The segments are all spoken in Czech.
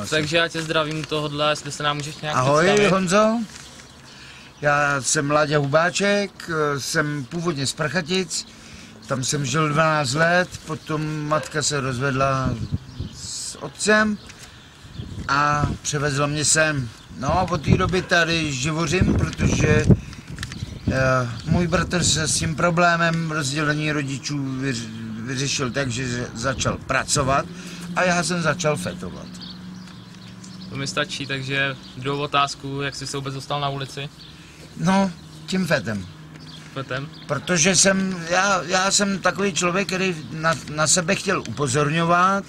Takže já tě zdravím u tohohle, jestli se nám můžeš nějak Ahoj představit. Honzo, já jsem Láďa Hubáček, jsem původně z Prchatic, tam jsem žil 12 let, potom matka se rozvedla s otcem a převezla mě sem. No a od té doby tady živořím, protože můj bratr se s tím problémem rozdělení rodičů vyřešil tak, že začal pracovat a já jsem začal fetovat. To mi stačí, takže druhou otázku, jak jsi se vůbec dostal na ulici? No, tím fetem. Fetem? Protože já jsem takový člověk, který na sebe chtěl upozorňovat,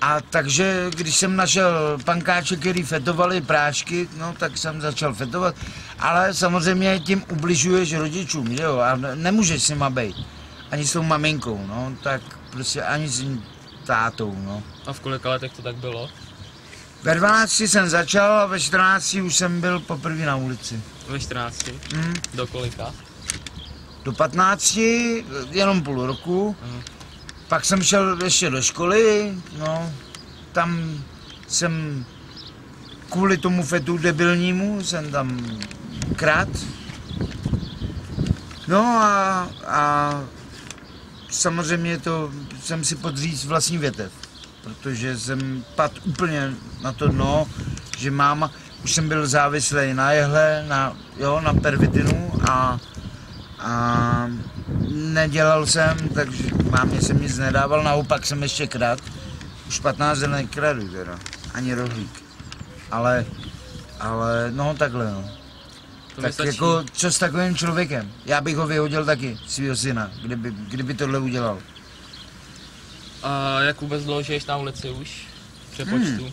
a takže když jsem našel pankáče, který fetovali prášky, no tak jsem začal fetovat, ale samozřejmě tím ubližuješ rodičům, že jo, a nemůžeš s nima být, ani s tou maminkou, no, tak prostě ani s tím tátou, no. A v kolika letech to tak bylo? Ve 12 jsem začal a ve 14 už jsem byl poprvé na ulici. Ve 14? Do kolika? Do 15, jenom půl roku. Pak jsem šel ještě do školy, no, tam jsem kvůli tomu fetu debilnímu jsem tam krát. No a samozřejmě to jsem si podříct vlastní větev, protože jsem padl úplně na to dno, že máma, už jsem byl závislý na jehle, na pervitinu a nedělal jsem, takže mámě jsem nic nedával, naopak jsem ještě krát. Už 15 let nekradu teda, ani rohlík. Ale no takhle no. To Tak jako, co s takovým člověkem? Já bych ho vyhodil taky, svýho syna, kdyby tohle udělal. A jak vůbec dlouho žiješ na ulici už? V přepočtu?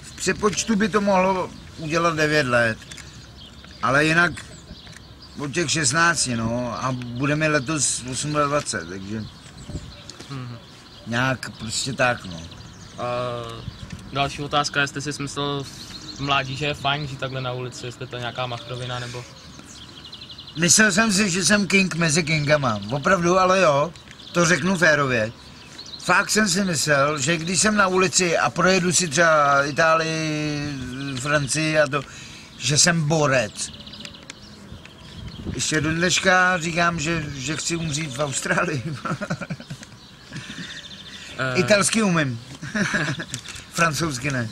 V přepočtu by to mohlo udělat 9 let, ale jinak od těch 16, no, a budeme letos 28, takže nějak prostě tak, no. A další otázka, jestli jsi myslel v mládí, že je fajn žít takhle na ulici, jestli to je nějaká machrovina nebo... Myslel jsem si, že jsem king mezi kingama, opravdu, ale jo, to řeknu férově. Fakt jsem si myslel, že když jsem na ulici a projedu si třeba Itálii, Francii a to, že jsem borec. Ještě do dneška říkám, že chci umřít v Austrálii. Italsky umím. Francouzsky ne.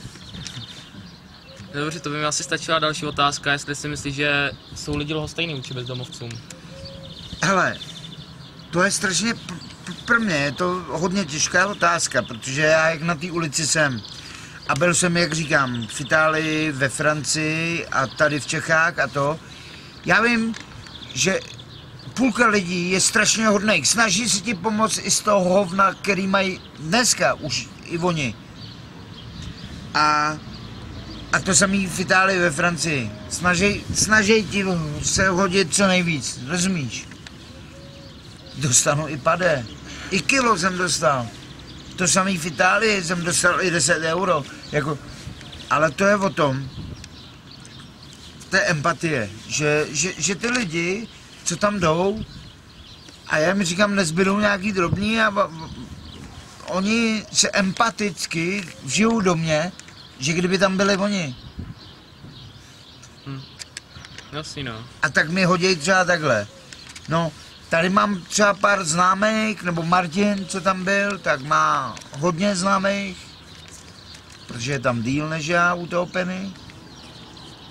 Dobře, to by mi asi stačila další otázka, jestli si myslíš, že jsou lidi lhostejní vůči bezdomovcům. Hele, to je strašně, pro mě je to hodně těžká otázka, protože já jak na té ulici jsem a byl jsem, jak říkám, v Itálii, ve Francii a tady v Čechách a to, já vím, že půlka lidí je strašně hodných, snaží se ti pomoct i z toho hovna, který mají dneska už i oni. A to samý v Itálii, ve Francii. Snaží ti se hodit co nejvíc, rozumíš? Dostanu i pade. I kilo jsem dostal. To samý v Itálii jsem dostal i 10 euro. Jako, ale to je o tom, to je empatie, že ty lidi, co tam jdou, a já mi říkám, nezbydou nějaký drobní a oni se empaticky vžijou do mě, že kdyby tam byli oni. Jasný no. A tak mi hodí třeba takhle. No, tady mám třeba pár známých, nebo Martin, co tam byl, tak má hodně známých, protože je tam díl než já u toho Penny.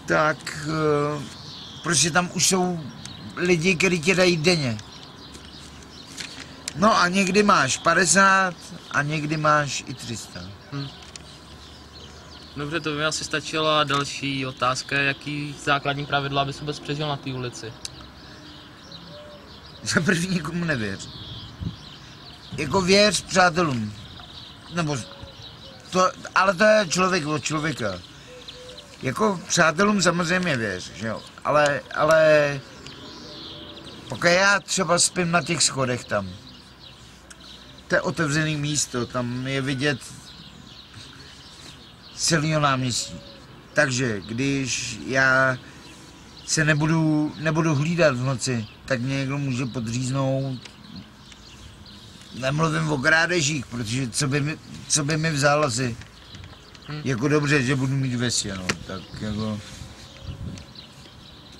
Tak, protože tam už jsou lidi, kteří tě dají denně. No a někdy máš 50 a někdy máš i 300. Dobře, to by mi asi stačila. Další otázka, jaký základní pravidla bys vůbec přežil na té ulici? Za první nikomu nevěř. Jako věř přátelům. Nebo to, ale to je člověk od člověka. Jako přátelům samozřejmě věř, že jo. Ale pokud já třeba spím na těch schodech tam, to je otevřený místo, tam je vidět celého náměstí. Takže když já se nebudu hlídat v noci, tak mě někdo může podříznout. Nemluvím o krádežích, protože co by mi vzal asi. Jako dobře, že budu mít 200, no, tak jako...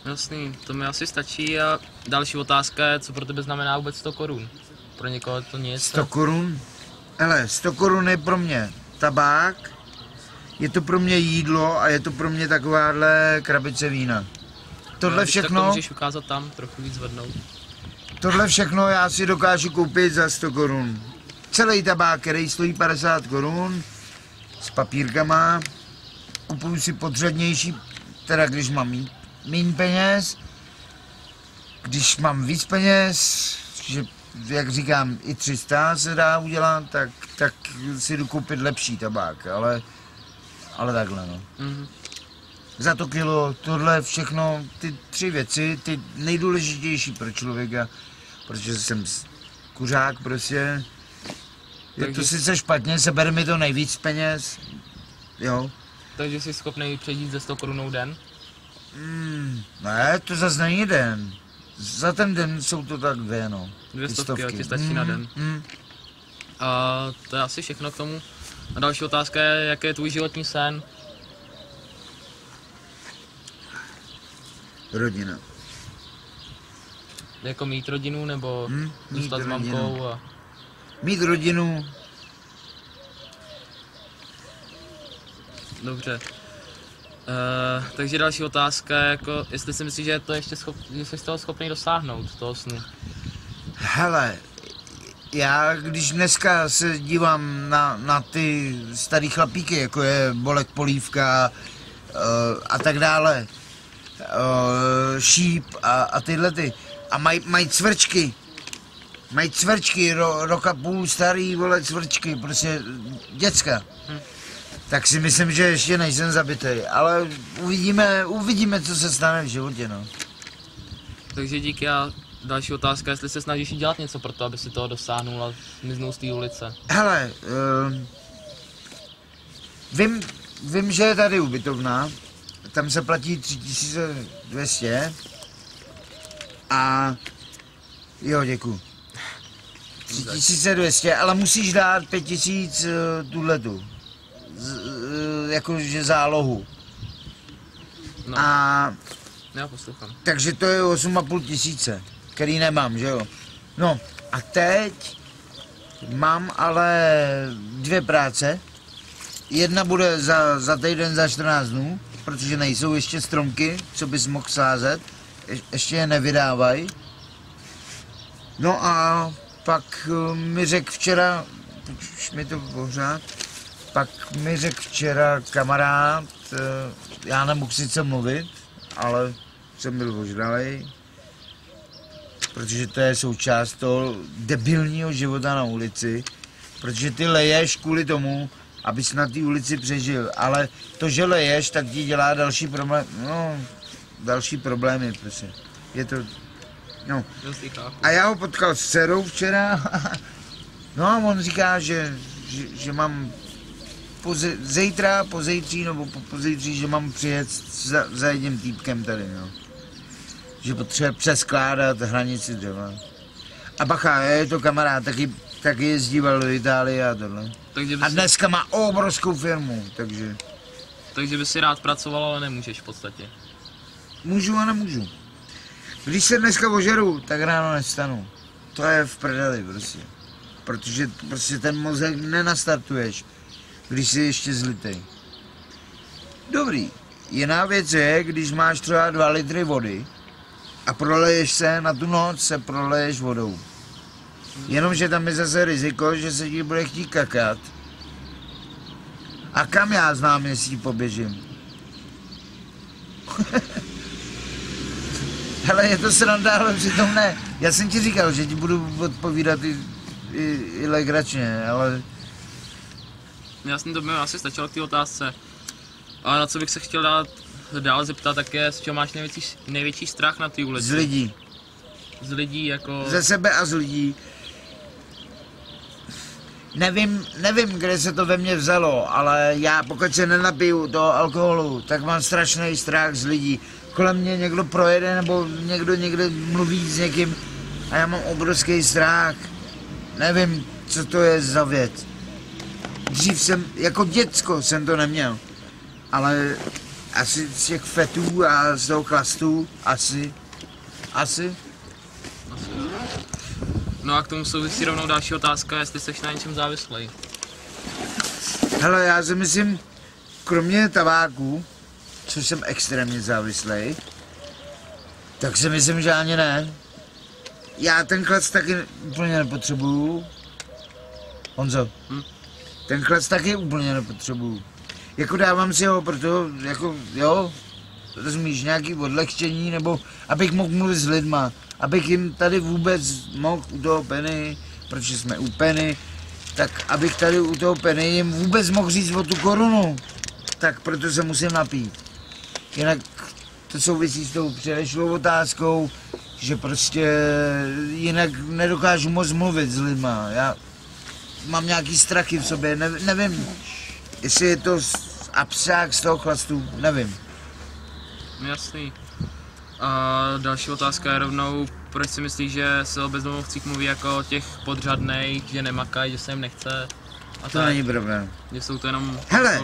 Jasný, to mi asi stačí a další otázka je, co pro tebe znamená vůbec 100 korun? Pro někoho to nic. 100 korun? Hele, 100 korun je pro mě tabák, je to pro mě jídlo a je to pro mě takováhle krabice vína. Tohle všechno... Tak to můžeš ukázat tam, trochu víc zvednout. Tohle všechno já si dokážu koupit za 100 korun. Celý tabák, který stojí 50 korun, s papírkama, kupuju si potřebnější, teda když mám méně peněz, když mám víc peněz, že jak říkám, i 300 se dá udělat, tak si jdu koupit lepší tabák, ale takhle no. Za to kilo, tohle všechno, ty 3 věci, ty nejdůležitější pro člověka, protože jsem kuřák prostě. Je to sice špatně, sebere mi to nejvíc peněz, jo. Takže jsi schopný přejít ze 100 korunou den? Ne, to zase není den. Za ten den jsou to tak 2, no. 200 ti stačí na den. A to je asi všechno k tomu. A další otázka je, jaký je tvůj životní sen? Rodina. Jako mít rodinu, nebo zůstat s mamkou a... Mít rodinu. Dobře. Takže další otázka je, jako, jestli si myslíš, že je to ještě že jsi toho schopný dosáhnout, toho snu. Hele, já když dneska se dívám na ty starý chlapíky, jako je Bolek Polívka a tak dále, Šíp a tyhle ty, a mají cvrčky. Mají cvrčky, roka půl starý, vole, cvrčky, prostě děcka. Tak si myslím, že ještě nejsem zabitej, ale uvidíme, co se stane v životě, no. Takže díky a další otázka, jestli se snažíš dělat něco pro to, aby si toho dosáhnul a zmiznul z té ulice. Hele, vím, že je tady ubytovna, tam se platí 3200 a jo, děkuju. 3200, ale musíš dát 5000 tuhletu. Jakože zálohu. No. A... Já poslouchám. Takže to je 8500, který nemám, že jo. No a teď mám ale 2 práce. Jedna bude za týden, za 14 dnů, protože nejsou ještě stromky, co bys mohl sázet. Ještě je nevydávají. No a pak mi řekl včera, už mi to pořád, pak mi řekl včera kamarád, já nemohl sice mluvit, ale jsem byl ožralej, protože to je součást toho debilního života na ulici, protože ty leješ kvůli tomu, abys na té ulici přežil, ale to, že leješ, tak ti dělá další problémy, prostě. Je to, no. A já ho potkal s dcerou včera, no a on říká, že mám zítra, pozítří nebo pozítří, že mám přijet za jedním týpkem tady, no. Že potřebuje přeskládat hranici dřeva. A bacha, je to kamarád, taky jezdíval do Itálie a tohle. A dneska má obrovskou firmu, takže... Takže by si rád pracoval, ale nemůžeš v podstatě. Můžu a nemůžu. Když se dneska ožeru, tak ráno nestanu. To je v prdeli prostě. Protože prostě ten mozek nenastartuješ, když jsi ještě zlitej. Dobrý. Jiná věc je, když máš třeba 2 litry vody a proleješ se, na tu noc se proleješ vodou. Jenomže tam je zase riziko, že se ti bude chtít kakat. A kam já znám, jestli poběžím? Hele, je to sranda, ale přitom ne. Já jsem ti říkal, že ti budu odpovídat i legračně, ale... Jasně, to by mi asi stačilo k té otázce. Ale na co bych se chtěl dál zeptat, tak je, z čeho máš největší strach na té ulici? Z lidí. Z lidí jako... Ze sebe a z lidí. Nevím, kde se to ve mně vzalo, ale já pokud se nenapiju toho alkoholu, tak mám strašný strach z lidí. Kolem mě někdo projede nebo někdo někde mluví s někým a já mám obrovský strach. Nevím, co to je za věc. Dřív jsem, jako děcko jsem to neměl. Ale asi z těch fetů a z toho chlastu, asi. No a k tomu souvisí rovnou další otázka, jestli jsi na něčem závislý. Hele, já si myslím, kromě tabáku, což jsem extrémně závislý, tak si myslím, že ani ne. Já ten chlast taky úplně nepotřebuju. Honzo, ten chlast taky úplně nepotřebuju. Jako dávám si ho, proto, jako, jo, rozumíš, nějaký odlehčení, nebo abych mohl mluvit s lidma, abych jim tady vůbec mohl u toho Penny, protože jsme u Penny, tak abych tady u toho Penny jim vůbec mohl říct o tu korunu, tak proto se musím napít. Jinak to souvisí s tou předešlou otázkou, že prostě jinak nedokážu moc mluvit s lidma. Já mám nějaký strachy v sobě, nevím, jestli je to abstrakt z toho chlastu, nevím. Jasný. A další otázka je rovnou, proč si myslíš, že se o bezdomovcích mluví jako o těch podřadných, že nemakají, že se jim nechce? A to není problém. Že jsou to jenom hele,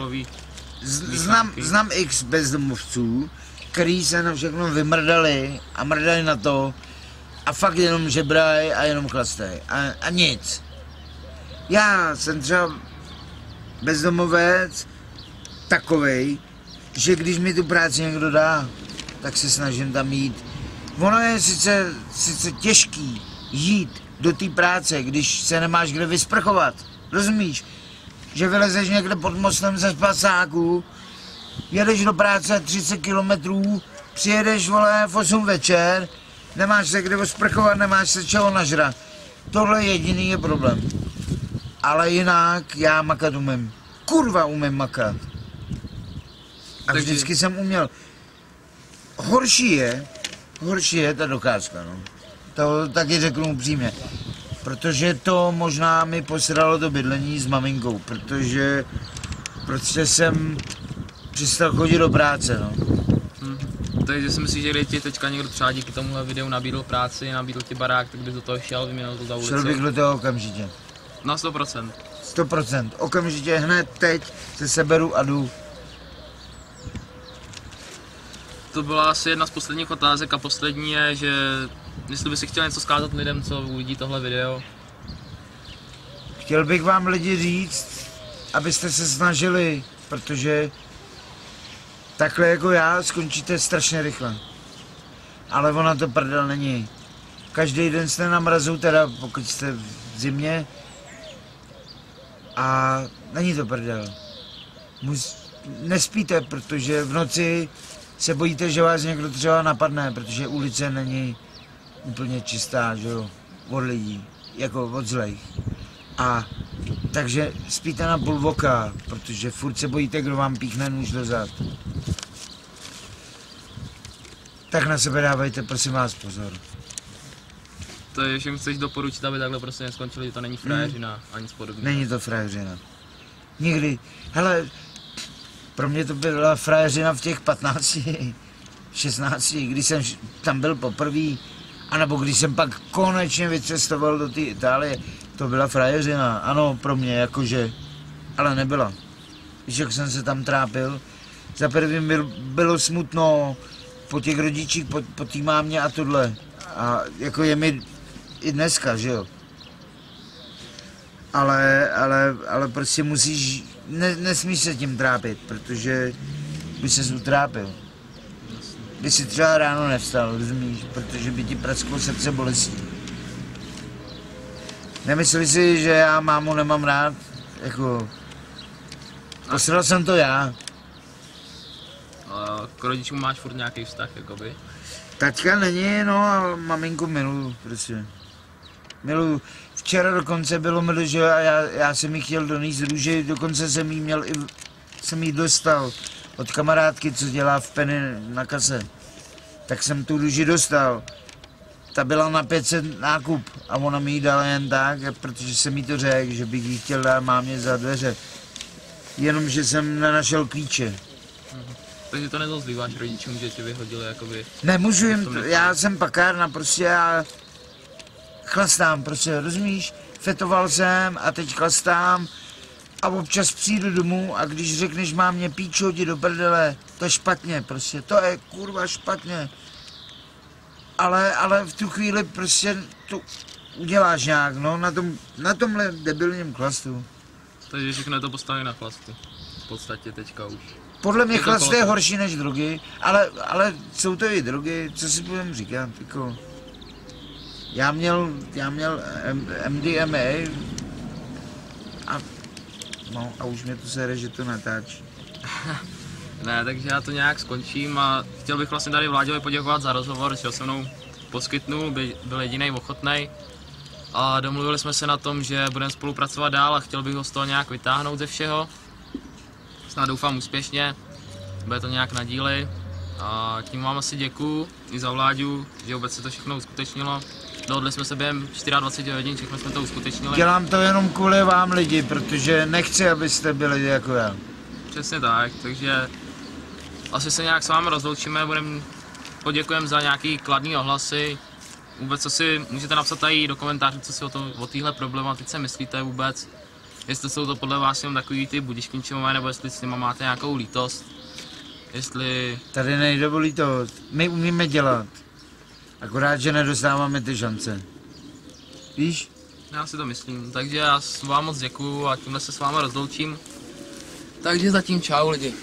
znám x bezdomovců, který se na všechno vymrdali a mrdali na to a fakt jenom žebraj a jenom chlastej a nic. Já jsem třeba bezdomovec takovej, že když mi tu práci někdo dá, tak se snažím tam jít. Ono je sice těžký jít do té práce, když se nemáš kde vysprchovat. Rozumíš? Že vylezeš někde pod mostem ze spasáku, jedeš do práce 30 kilometrů, přijedeš, vole, v 8 večer, nemáš se kde vysprchovat, nemáš se čeho nažrat. Tohle jediný je problém. Ale jinak já makat umím. Kurva umím makat. A vždycky jsem uměl. Horší je ta docházka, no. To taky řeknu upřímně. Protože to možná mi posralo do bydlení s maminkou, protože prostě jsem přestal chodit do práce, no. Takže si myslíš, že když ti teďka někdo třeba díky tomuhle videu nabídl práci, nabídl ti barák, tak bys do toho šel, vyměnil to za ulici? Šel bych do toho okamžitě. Na 100%. 100%. Okamžitě, hned teď se seberu a jdu. To byla asi jedna z posledních otázek a poslední je, že jestli by si chtěl něco zkázat lidem, co uvidí tohle video. Chtěl bych vám lidi říct, abyste se snažili, protože takhle jako já skončíte strašně rychle. Ale ona to prdel není. Každý den jste na mrazu, teda pokud jste v zimě. A není to prdel. Nespíte, protože v noci se bojíte, že vás někdo třeba napadne, protože ulice není úplně čistá, že jo, od lidí, jako od zlejch. A takže spíte na půl voka, protože furt se bojíte, kdo vám píchne nůž do zad. Tak na sebe dávejte, prosím vás, pozor. To je, že jim chceš doporučit, aby takhle prostě neskončili, to není frajeřina a nic podobného. Není to frajeřina. Nikdy. Hele, pro mě to byla frajeřina v těch 15, 16, když jsem tam byl poprvé, anebo když jsem pak konečně vycestoval do té Itálie, to byla frajeřina. Ano, pro mě, jakože, ale nebyla. Víš, jak jsem se tam trápil, za prvým bylo smutno po těch rodičích, po té mámě a tohle. A jako je mi i dneska, že jo. Ale prostě musíš, nesmíš se tím trápit, protože by ses utrápil. By si třeba ráno nevstal, rozumíš, protože by ti prasklo srdce bolestí. Nemyslíš si, že já mámu nemám rád, jako, posral jsem to já. A k rodičům máš furt nějaký vztah, jakoby? Taťka není, no a maminku miluju, prostě. Miluju. Včera dokonce bylo mi, že já jsem jí chtěl donést růži, dokonce jsem jí dostal od kamarádky, co dělá v Penny na kase. Tak jsem tu růži dostal. Ta byla na 500 nákup a ona mi ji dala jen tak, protože jsem jí to řekl, že bych jí chtěl dát mámě za dveře. Jenomže jsem nenašel klíče. Takže to nezazlíváš rodičům, že tě vyhodili, jakoby... Nemůžu jim, já jsem pakárna, prostě já chlastám, prostě, rozumíš? Fetoval jsem a teď chlastám A občas přijdu domů a když řekneš mámě píčo, jdi do prdele, to je špatně prostě, to je kurva špatně. Ale v tu chvíli prostě to uděláš nějak, no, na tomhle debilním chlastu. Takže všechno je to postavené na chlastu. V podstatě teďka už. Podle mě chlast je horší než drogy, ale jsou to i drogy, co si budeme říkat, jako. Já měl MDMA a už mě to sere, že to natáčí. Ne, takže já to nějak skončím a chtěl bych vlastně tady Vláďovi poděkovat za rozhovor, že ho se mnou poskytnul, byl jedinej ochotnej. A domluvili jsme se na tom, že budeme spolupracovat dál a chtěl bych ho z toho nějak vytáhnout ze všeho. Snad doufám úspěšně, bude to nějak na díly. A tím vám asi děkuju i za Vláďu, že vůbec se to všechno uskutečnilo. Dohodli jsme se během 24 hodin, všechno jsme to uskutečnili. Dělám to jenom kvůli vám lidi, protože nechci, abyste byli jako já. Přesně tak, takže asi se nějak s vámi rozloučíme, poděkujeme za nějaký kladný ohlasy. Vůbec co si můžete napsat tady do komentářů, co si o téhle problematice myslíte vůbec. Jestli jsou to podle vás jenom takový ty budiškinčimové, nebo jestli s nima máte nějakou lítost. Jestli... Tady nejde o lítost, my umíme dělat. Akorát, že nedostáváme ty šance. Víš? Já si to myslím, takže já vám moc děkuju a tímhle se s vámi rozloučím. Takže zatím čau lidi.